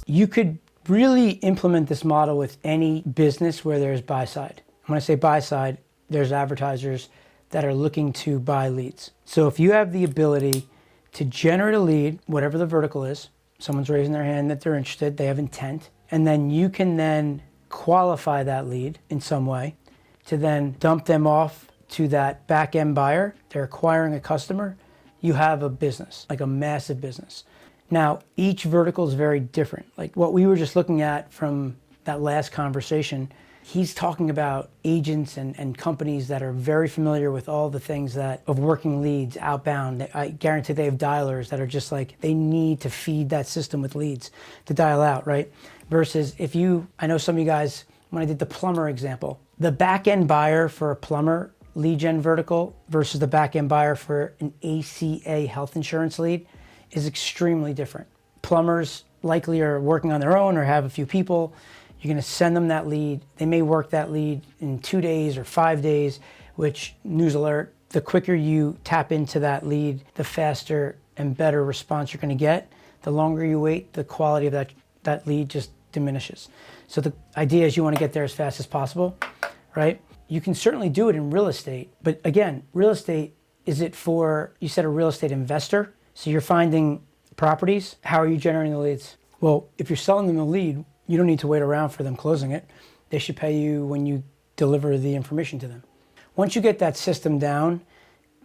You could really implement this model with any business where there's buy side. When I say buy side, there's advertisers that are looking to buy leads. So if you have the ability to generate a lead, whatever the vertical is, someone's raising their hand that they're interested, they have intent, and then you can then qualify that lead in some way to then dump them off to that back end buyer. They're acquiring a customer. You have a business, like a massive business. Now, each vertical is very different. Like what we were just looking at from that last conversation, he's talking about agents and companies that are very familiar with all the things that of working leads outbound. I guarantee they have dialers that are just like, they need to feed that system with leads to dial out, right? Versus I know some of you guys, when I did the plumber example, the back end buyer for a plumber lead gen vertical versus the back end buyer for an ACA health insurance lead is extremely different. Plumbers likely are working on their own or have a few people. You're going to send them that lead. They may work that lead in 2 days or 5 days, which, news alert, the quicker you tap into that lead, the faster and better response you're going to get. The longer you wait, the quality of that lead just diminishes. So the idea is you want to get there as fast as possible, right? You can certainly do it in real estate, but again, real estate, is it for, you said, a real estate investor? So you're finding properties. How are you generating the leads? Well, if you're selling them the lead, you don't need to wait around for them closing it. They should pay you when you deliver the information to them. Once you get that system down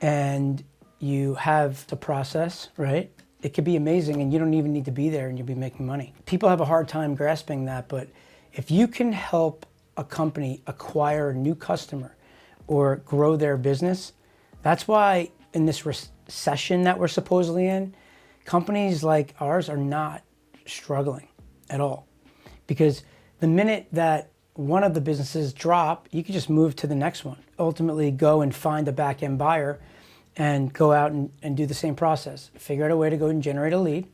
and you have the process, right? It could be amazing and you don't even need to be there and you'll be making money. People have a hard time grasping that, but if you can help a company acquire a new customer or grow their business, that's why in this recession that we're supposedly in, companies like ours are not struggling at all. Because the minute that one of the businesses drop, you can just move to the next one. Ultimately go and find a back end buyer and go out and do the same process. Figure out a way to go and generate a lead,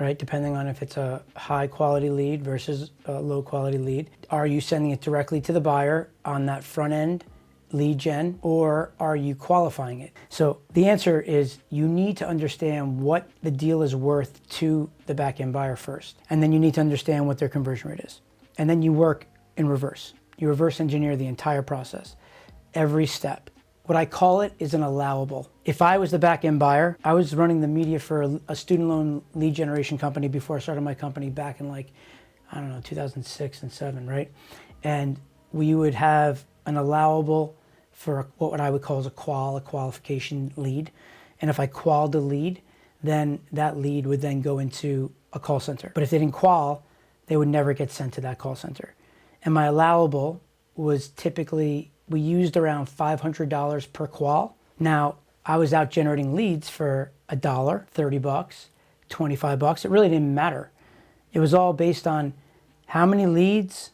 right? Depending on if it's a high quality lead versus a low quality lead. Are you sending it directly to the buyer on that front end lead gen, or are you qualifying it? So the answer is you need to understand what the deal is worth to the back end buyer first. And then you need to understand what their conversion rate is. And then you work in reverse. You reverse engineer the entire process, every step. What I call it is an allowable. If I was the back end buyer, I was running the media for a student loan lead generation company before I started my company back in 2006 and 7, right? And we would have an allowable for what I would call as a qualification lead. And if I qualified the lead, then that lead would then go into a call center. But if they didn't qual, they would never get sent to that call center. And my allowable was typically, we used around $500 per qual. Now, I was out generating leads for $1, $30, $25. It really didn't matter. It was all based on how many leads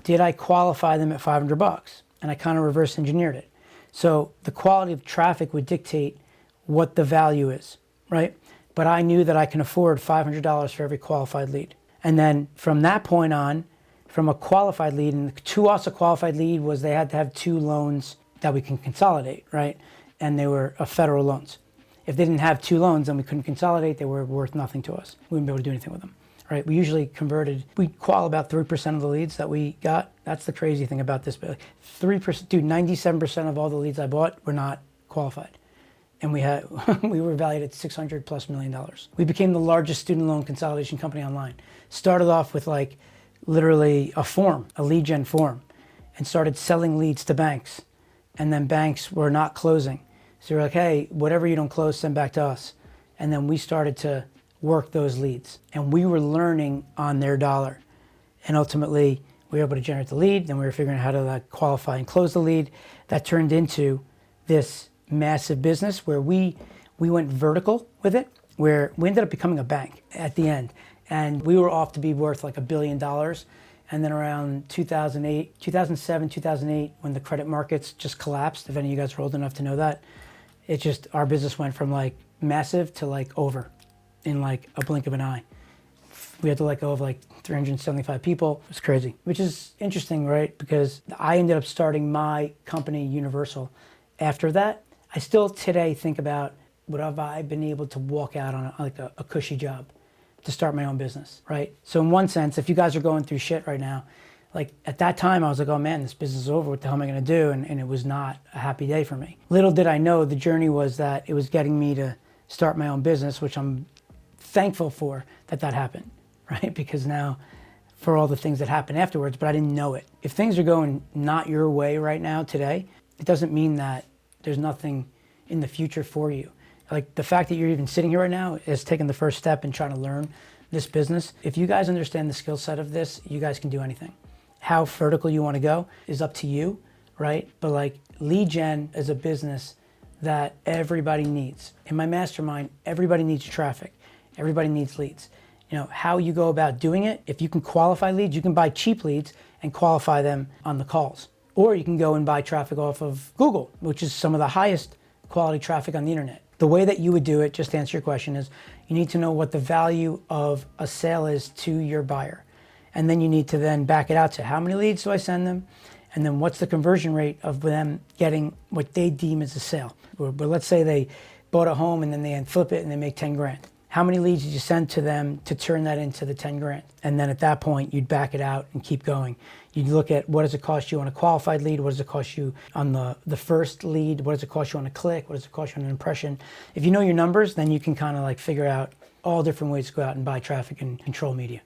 did I qualify them at $500? And I kind of reverse engineered it. So the quality of traffic would dictate what the value is, right? But I knew that I can afford $500 for every qualified lead. And then from that point on, from a qualified lead, and to us a qualified lead was they had to have 2 loans that we can consolidate, right? And they were federal loans. If they didn't have 2 loans, then we couldn't consolidate. They were worth nothing to us. We wouldn't be able to do anything with them. Right, we usually we qual about 3% of the leads that we got. That's the crazy thing about this. 3%, dude, 97% of all the leads I bought were not qualified. And we were valued at $600+ million. We became the largest student loan consolidation company online. Started off with literally a lead gen form, and started selling leads to banks. And then banks were not closing. So we're like, hey, whatever you don't close, send back to us. And then we started to work those leads. And we were learning on their dollar. And ultimately, we were able to generate the lead. Then we were figuring out how to qualify and close the lead. That turned into this massive business where we went vertical with it, where we ended up becoming a bank at the end. And we were off to be worth $1 billion. And then around 2007, 2008, when the credit markets just collapsed, if any of you guys are old enough to know that, our business went from massive to over in a blink of an eye. We had to let go of 375 people. It was crazy, which is interesting, right? Because I ended up starting my company, Universal. After that, I still today think about, would have I been able to walk out on a cushy job? to start my own business, right? So in one sense, if you guys are going through shit right now, like at that time I was like, oh man, this business is over. What the hell am I going to do? And it was not a happy day for me. Little did I know the journey was that it was getting me to start my own business, which I'm thankful for that happened, right? Because now for all the things that happened afterwards, but I didn't know it. If things are going not your way right now today, it doesn't mean that there's nothing in the future for you. Like the fact that you're even sitting here right now is taking the first step in trying to learn this business. If you guys understand the skill set of this, you guys can do anything. How vertical you want to go is up to you, right? But like lead gen is a business that everybody needs. In my mastermind, everybody needs traffic. Everybody needs leads. You know, how you go about doing it, if you can qualify leads, you can buy cheap leads and qualify them on the calls. Or you can go and buy traffic off of Google, which is some of the highest quality traffic on the internet. The way that you would do it, just to answer your question, is you need to know what the value of a sale is to your buyer. And then you need to then back it out to how many leads do I send them? And then what's the conversion rate of them getting what they deem as a sale? But let's say they bought a home and then they flip it and they make 10 grand. How many leads did you send to them to turn that into the 10 grand? And then at that point, you'd back it out and keep going. You'd look at what does it cost you on a qualified lead? What does it cost you on the first lead? What does it cost you on a click? What does it cost you on an impression? If you know your numbers, then you can kind of like figure out all different ways to go out and buy traffic and control media.